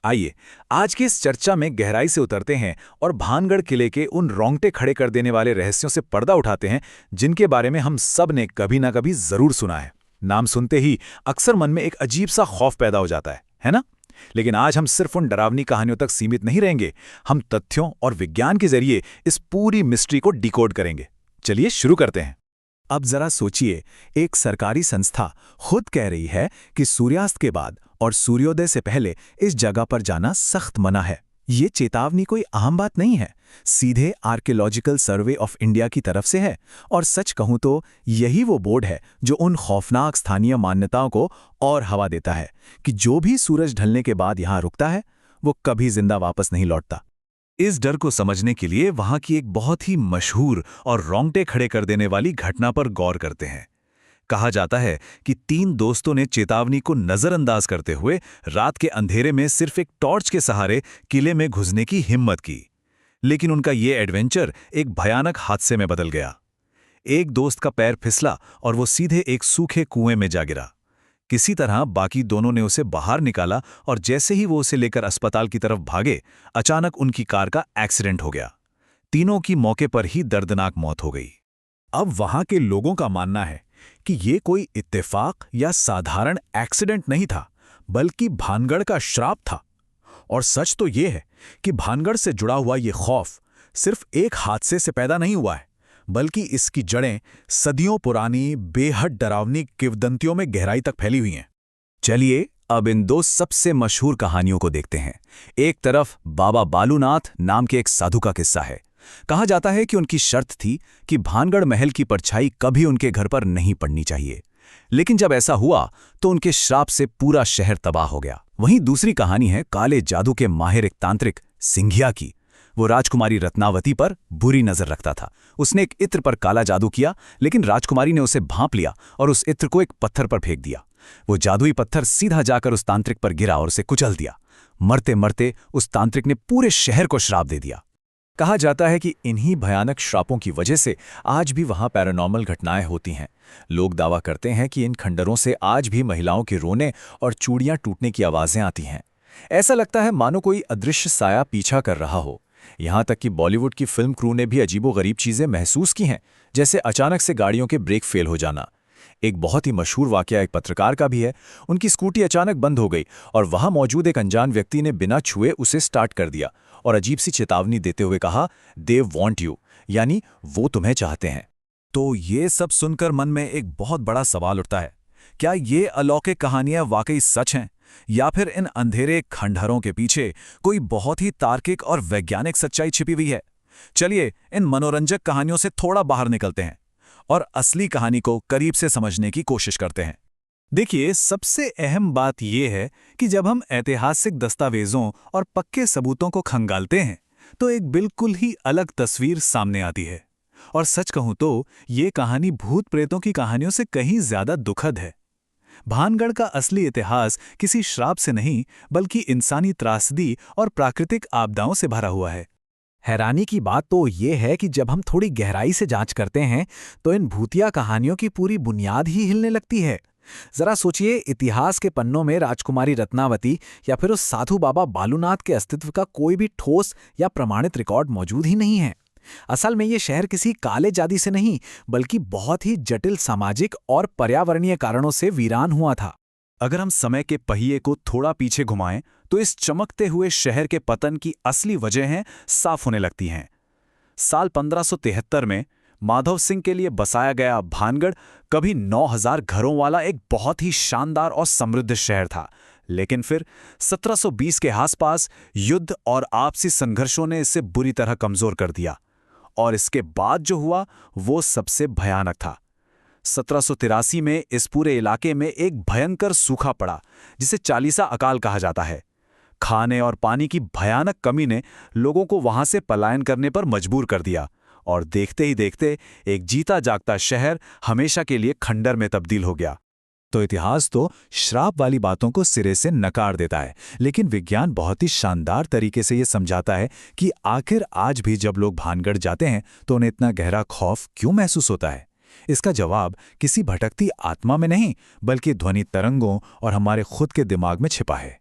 आइए आज की इस चर्चा में गहराई से उतरते हैं और भानगढ़ किले के उन रोंगटे खड़े कर देने वाले रहस्यों से पर्दा उठाते हैं जिनके बारे में हम सब ने कभी ना कभी जरूर सुना है। नाम सुनते ही अक्सर मन में एक अजीब सा खौफ पैदा हो जाता है ना? लेकिन आज हम सिर्फ उन डरावनी कहानियों तक सीमित नहीं रहेंगे। हम तथ्यों और विज्ञान के जरिए इस पूरी मिस्ट्री को डिकोड करेंगे। चलिए शुरू करते हैं। अब जरा सोचिए, एक सरकारी संस्था खुद कह रही है कि सूर्यास्त के बाद और सूर्योदय से पहले इस जगह पर जाना सख्त मना है। ये चेतावनी कोई आम बात नहीं है, सीधे आर्कियोलॉजिकल सर्वे ऑफ इंडिया की तरफ से है। और सच कहूं तो यही वो बोर्ड है जो उन खौफनाक स्थानीय मान्यताओं को और हवा देता है कि जो भी सूरज ढलने के बाद यहां रुकता है वो कभी जिंदा वापस नहीं लौटता। इस डर को समझने के लिए वहां की एक बहुत ही मशहूर और रोंगटे खड़े कर देने वाली घटना पर गौर करते हैं। कहा जाता है कि 3 दोस्तों ने चेतावनी को नजरअंदाज करते हुए रात के अंधेरे में सिर्फ एक टॉर्च के सहारे किले में घुसने की हिम्मत की। लेकिन उनका ये एडवेंचर एक भयानक हादसे में बदल गया। एक दोस्त का पैर फिसला और वो सीधे एक सूखे कुएं में जा गिरा। किसी तरह बाकी दोनों ने उसे बाहर निकाला और जैसे ही वो उसे लेकर अस्पताल की तरफ भागे, अचानक उनकी कार का एक्सीडेंट हो गया। तीनों की मौके पर ही दर्दनाक मौत हो गई। अब वहां के लोगों का मानना है कि ये कोई इत्तेफाक या साधारण एक्सीडेंट नहीं था, बल्कि भानगढ़ का श्राप था। और सच तो ये है कि भानगढ़ से जुड़ा हुआ ये खौफ सिर्फ एक हादसे से पैदा नहीं हुआ है, बल्कि इसकी जड़ें सदियों पुरानी बेहद डरावनी किंवदंतियों में गहराई तक फैली हुई हैं। चलिए अब इन 2 सबसे मशहूर कहानियों को देखते हैं। एक तरफ बाबा बालूनाथ नाम के एक साधु का किस्सा है। कहा जाता है कि उनकी शर्त थी कि भानगढ़ महल की परछाई कभी उनके घर पर नहीं पड़नी चाहिए। लेकिन जब ऐसा हुआ तो उनके श्राप से पूरा शहर तबाह हो गया। वहीं दूसरी कहानी है काले जादू के माहिर एक तांत्रिक सिंघिया की। वो राजकुमारी रत्नावती पर बुरी नजर रखता था। उसने एक इत्र पर काला जादू किया, लेकिन राजकुमारी ने उसे भांप लिया और उस इत्र को एक पत्थर पर फेंक दिया। वो जादुई पत्थर सीधा जाकर उस तांत्रिक पर गिरा और उसे कुचल दिया। मरते मरते उस तांत्रिक ने पूरे शहर को श्राप दे दिया। कहा जाता है कि इन्हीं भयानक श्रापों की वजह से आज भी वहां पैरानॉर्मल घटनाएं होती हैं। लोग दावा करते हैं कि इन खंडरों से आज भी महिलाओं के रोने और चूड़ियां टूटने की आवाजें आती हैं। ऐसा लगता है मानो कोई अदृश्य साया पीछा कर रहा हो। यहां तक कि बॉलीवुड की फिल्म क्रू ने भी अजीबोगरीब चीजें महसूस की हैं, जैसे अचानक से गाड़ियों के ब्रेक फेल हो जाना। एक बहुत ही मशहूर वाकया एक पत्रकार का भी है। उनकी स्कूटी अचानक बंद हो गई और वहां मौजूद एक अनजान व्यक्ति ने बिना छुए उसे स्टार्ट कर दिया और अजीब सी चेतावनी देते हुए कहा, दे वॉन्ट यू, यानी वो तुम्हें चाहते हैं। तो ये सब सुनकर मन में एक बहुत बड़ा सवाल उठता है, क्या ये अलौकिक कहानियां वाकई सच हैं, या फिर इन अंधेरे खंडहरों के पीछे कोई बहुत ही तार्किक और वैज्ञानिक सच्चाई छिपी हुई है? चलिए इन मनोरंजक कहानियों से थोड़ा बाहर निकलते हैं और असली कहानी को करीब से समझने की कोशिश करते हैं। देखिए, सबसे अहम बात यह है कि जब हम ऐतिहासिक दस्तावेजों और पक्के सबूतों को खंगालते हैं तो एक बिल्कुल ही अलग तस्वीर सामने आती है। और सच कहूं तो ये कहानी भूत प्रेतों की कहानियों से कहीं ज्यादा दुखद है। भानगढ़ का असली इतिहास किसी श्राप से नहीं, बल्कि इंसानी त्रासदी और प्राकृतिक आपदाओं से भरा हुआ है। हैरानी की बात तो ये है कि जब हम थोड़ी गहराई से जांच करते हैं तो इन भूतिया कहानियों की पूरी बुनियाद ही हिलने लगती है। जरा सोचिए, इतिहास के पन्नों में राजकुमारी रत्नावती या फिर उस साधु बाबा बालूनाथ के अस्तित्व का कोई भी ठोस या प्रमाणित रिकॉर्ड मौजूद ही नहीं है। असल में ये शहर किसी काले जादू से नहीं, बल्कि बहुत ही जटिल सामाजिक और पर्यावरणीय कारणों से वीरान हुआ था। अगर हम समय के पहिए को थोड़ा पीछे घुमाएं तो इस चमकते हुए शहर के पतन की असली वजहें साफ होने लगती हैं। साल 1573 में माधव सिंह के लिए बसाया गया भानगढ़ कभी 9000 घरों वाला एक बहुत ही शानदार और समृद्ध शहर था। लेकिन फिर 1720 के आसपास युद्ध और आपसी संघर्षों ने इसे बुरी तरह कमजोर कर दिया। और इसके बाद जो हुआ वो सबसे भयानक था। 1783 में इस पूरे इलाके में एक भयंकर सूखा पड़ा, जिसे चालीसा अकाल कहा जाता है। खाने और पानी की भयानक कमी ने लोगों को वहां से पलायन करने पर मजबूर कर दिया और देखते ही देखते एक जीता जागता शहर हमेशा के लिए खंडर में तब्दील हो गया। तो इतिहास तो श्राप वाली बातों को सिरे से नकार देता है, लेकिन विज्ञान बहुत ही शानदार तरीके से ये समझाता है कि आखिर आज भी जब लोग भानगढ़ जाते हैं तो उन्हें इतना गहरा खौफ क्यों महसूस होता है। इसका जवाब किसी भटकती आत्मा में नहीं, बल्कि ध्वनि तरंगों और हमारे खुद के दिमाग में छिपा है।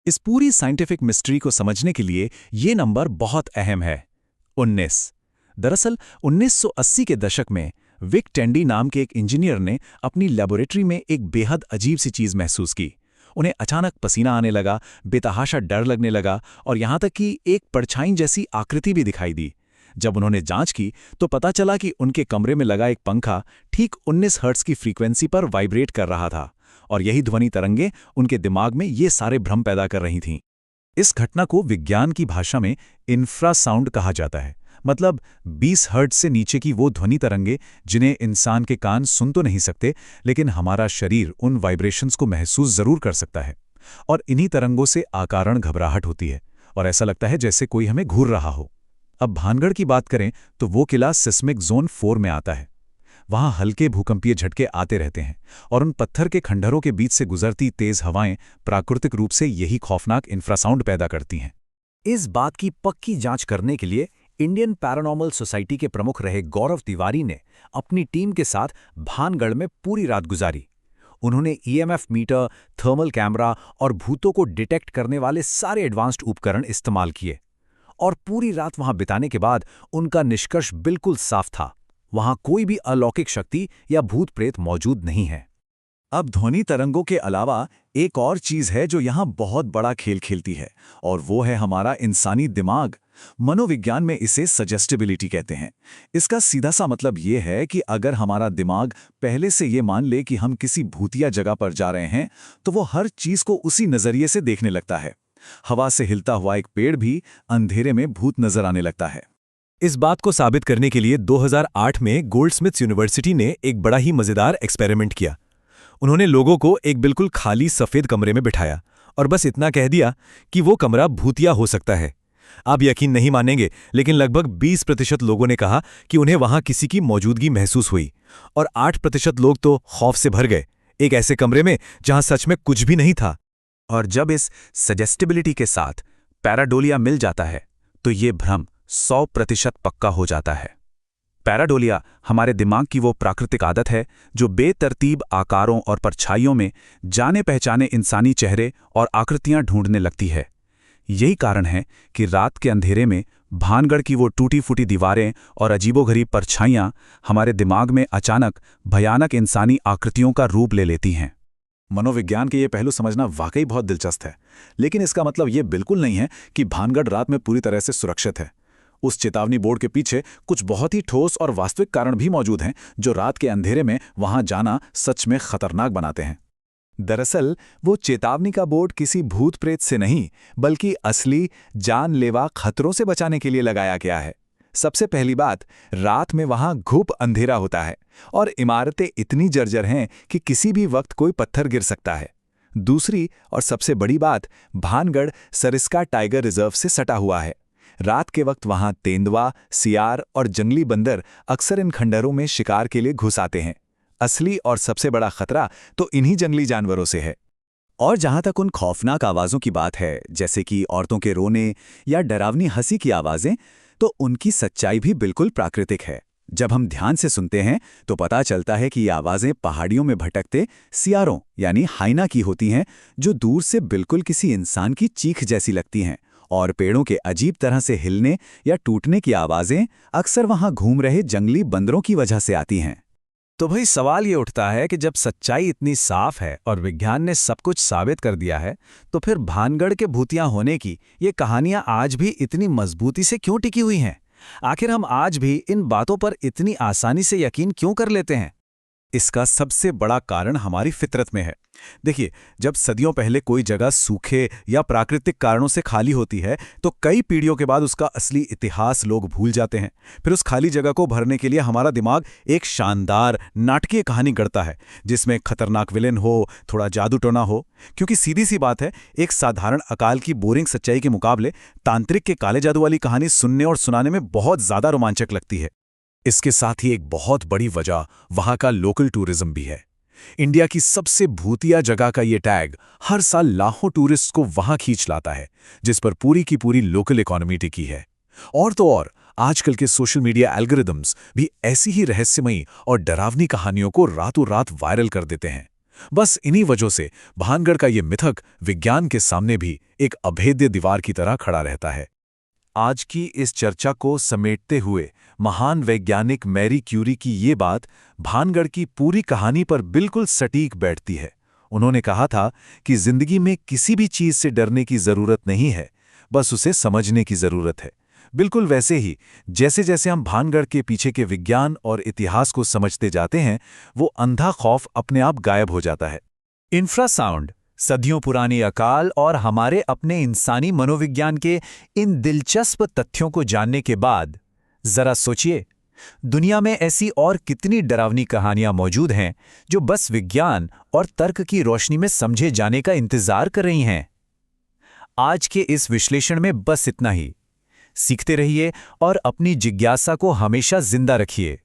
इस पूरी साइंटिफिक मिस्ट्री को समझने के लिए ये नंबर बहुत अहम है, 19। दरअसल 1980 के दशक में विक टेंडी नाम के एक इंजीनियर ने अपनी लेबोरेटरी में एक बेहद अजीब सी चीज महसूस की। उन्हें अचानक पसीना आने लगा, बेतहाशा डर लगने लगा और यहां तक कि एक परछाई जैसी आकृति भी दिखाई दी। जब उन्होंने जांच की तो पता चला कि उनके कमरे में लगा एक पंखा ठीक 19 हर्ट्ज की फ्रीक्वेंसी पर वाइब्रेट कर रहा था और यही ध्वनि तरंगें उनके दिमाग में ये सारे भ्रम पैदा कर रही थीं। इस घटना को विज्ञान की भाषा में इंफ्रासाउंड कहा जाता है, मतलब 20 हर्ट्ज से नीचे की वो ध्वनि तरंगे जिन्हें इंसान के कान सुन तो नहीं सकते, लेकिन हमारा शरीर उन वाइब्रेशंस को महसूस जरूर कर सकता है। और इन्हीं तरंगों से अकारण घबराहट होती है और ऐसा लगता है जैसे कोई हमें घूर रहा हो। अब भानगढ़ की बात करें तो वो किला सिस्मिक जोन 4 में आता है। वहां हल्के भूकंपीय झटके आते रहते हैं और उन पत्थर के खंडहरों के बीच से गुजरती तेज हवाएं प्राकृतिक रूप से यही खौफनाक इंफ्रासाउंड पैदा करती हैं। इस बात की पक्की जांच करने के लिए इंडियन पैरानॉर्मल सोसाइटी के प्रमुख रहे गौरव तिवारी ने अपनी टीम के साथ भानगढ़ में पूरी रात गुजारी। उन्होंने ईएमएफ मीटर, थर्मल कैमरा और भूतों को डिटेक्ट करने वाले सारे एडवांस्ड उपकरण इस्तेमाल किए और पूरी रात वहां बिताने के बाद उनका निष्कर्ष बिल्कुल साफ था, वहां कोई भी अलौकिक शक्ति या भूत प्रेत मौजूद नहीं है। अब ध्वनि तरंगों के अलावा एक और चीज है जो यहां बहुत बड़ा खेल खेलती है और वो है हमारा इंसानी दिमाग। मनोविज्ञान में इसे सजेस्टिबिलिटी कहते हैं। इसका सीधा सा मतलब ये है कि अगर हमारा दिमाग पहले से ये मान ले कि हम किसी भूतिया जगह पर जा रहे हैं तो वो हर चीज को उसी नजरिए से देखने लगता है। हवा से हिलता हुआ एक पेड़ भी अंधेरे में भूत नजर आने लगता है। इस बात को साबित करने के लिए 2008 में गोल्डस्मिथ्स यूनिवर्सिटी ने एक बड़ा ही मजेदार एक्सपेरिमेंट किया। उन्होंने लोगों को एक बिल्कुल खाली सफेद कमरे में बिठाया और बस इतना कह दिया कि वो कमरा भूतिया हो सकता है। आप यकीन नहीं मानेंगे, लेकिन लगभग 20% लोगों ने कहा कि उन्हें वहां किसी की मौजूदगी महसूस हुई और 8% लोग तो खौफ से भर गए, एक ऐसे कमरे में जहां सच में कुछ भी नहीं था। और जब इस सजेस्टिबिलिटी के साथ पैराडोलिया मिल जाता है तो ये भ्रम 100% पक्का हो जाता है। पैराडोलिया हमारे दिमाग की वो प्राकृतिक आदत है जो बेतरतीब आकारों और परछाइयों में जाने पहचाने इंसानी चेहरे और आकृतियां ढूंढने लगती है। यही कारण है कि रात के अंधेरे में भानगढ़ की वो टूटी फूटी दीवारें और अजीबोगरीब परछाइयां हमारे दिमाग में अचानक भयानक इंसानी आकृतियों का रूप ले लेती हैं। मनोविज्ञान के ये पहलू समझना वाकई बहुत दिलचस्प है, लेकिन इसका मतलब ये बिल्कुल नहीं है कि भानगढ़ रात में पूरी तरह से सुरक्षित है। उस चेतावनी बोर्ड के पीछे कुछ बहुत ही ठोस और वास्तविक कारण भी मौजूद हैं जो रात के अंधेरे में वहां जाना सच में खतरनाक बनाते हैं। दरअसल वो चेतावनी का बोर्ड किसी भूत प्रेत से नहीं, बल्कि असली जानलेवा खतरों से बचाने के लिए लगाया गया है। सबसे पहली बात, रात में वहां घुप अंधेरा होता है और इमारतें इतनी जर्जर हैं कि किसी भी वक्त कोई पत्थर गिर सकता है। दूसरी और सबसे बड़ी बात, भानगढ़ सरिस्का टाइगर रिजर्व से सटा हुआ है। रात के वक्त वहां तेंदुआ, सियार और जंगली बंदर अक्सर इन खंडहरों में शिकार के लिए घुस आते हैं। असली और सबसे बड़ा खतरा तो इन्हीं जंगली जानवरों से है। और जहां तक उन खौफनाक आवाज़ों की बात है, जैसे कि औरतों के रोने या डरावनी हंसी की आवाज़ें, तो उनकी सच्चाई भी बिल्कुल प्राकृतिक है। जब हम ध्यान से सुनते हैं तो पता चलता है कि ये आवाज़ें पहाड़ियों में भटकते सियारों यानी हाइना की होती हैं, जो दूर से बिल्कुल किसी इंसान की चीख जैसी लगती हैं। और पेड़ों के अजीब तरह से हिलने या टूटने की आवाज़ें अक्सर वहां घूम रहे जंगली बंदरों की वजह से आती हैं। तो भाई सवाल ये उठता है कि जब सच्चाई इतनी साफ है और विज्ञान ने सब कुछ साबित कर दिया है, तो फिर भानगढ़ के भूतिया होने की ये कहानियां आज भी इतनी मजबूती से क्यों टिकी हुई हैं? आखिर हम आज भी इन बातों पर इतनी आसानी से यकीन क्यों कर लेते हैं? इसका सबसे बड़ा कारण हमारी फितरत में है। देखिए, जब सदियों पहले कोई जगह सूखे या प्राकृतिक कारणों से खाली होती है तो कई पीढ़ियों के बाद उसका असली इतिहास लोग भूल जाते हैं। फिर उस खाली जगह को भरने के लिए हमारा दिमाग एक शानदार नाटकीय कहानी गढ़ता है, जिसमें खतरनाक विलेन हो, थोड़ा जादू टोना हो। क्योंकि सीधी सी बात है, एक साधारण अकाल की बोरिंग सच्चाई के मुकाबले तांत्रिक के काले जादू वाली कहानी सुनने और सुनाने में बहुत ज्यादा रोमांचक लगती है। इसके साथ ही एक बहुत बड़ी वजह वहां का लोकल टूरिज्म भी है। इंडिया की सबसे भूतिया जगह का ये टैग हर साल लाखों टूरिस्ट को वहां खींच लाता है, जिस पर पूरी की पूरी लोकल इकोनॉमी टिकी है। और तो और आजकल के सोशल मीडिया एल्गोरिदम्स भी ऐसी ही रहस्यमयी और डरावनी कहानियों को रातों रात वायरल कर देते हैं। बस इन्हीं वजहों से भानगढ़ का ये मिथक विज्ञान के सामने भी एक अभेद्य दीवार की तरह खड़ा रहता है। आज की इस चर्चा को समेटते हुए महान वैज्ञानिक मैरी क्यूरी की ये बात भानगढ़ की पूरी कहानी पर बिल्कुल सटीक बैठती है। उन्होंने कहा था कि जिंदगी में किसी भी चीज से डरने की जरूरत नहीं है, बस उसे समझने की जरूरत है। बिल्कुल वैसे ही जैसे जैसे हम भानगढ़ के पीछे के विज्ञान और इतिहास को समझते जाते हैं, वो अंधा खौफ अपने आप गायब हो जाता है। इंफ्रासाउंड, सदियों पुरानी अकाल और हमारे अपने इंसानी मनोविज्ञान के इन दिलचस्प तथ्यों को जानने के बाद जरा सोचिए, दुनिया में ऐसी और कितनी डरावनी कहानियां मौजूद हैं जो बस विज्ञान और तर्क की रोशनी में समझे जाने का इंतजार कर रही हैं। आज के इस विश्लेषण में बस इतना ही। सीखते रहिए और अपनी जिज्ञासा को हमेशा जिंदा रखिए।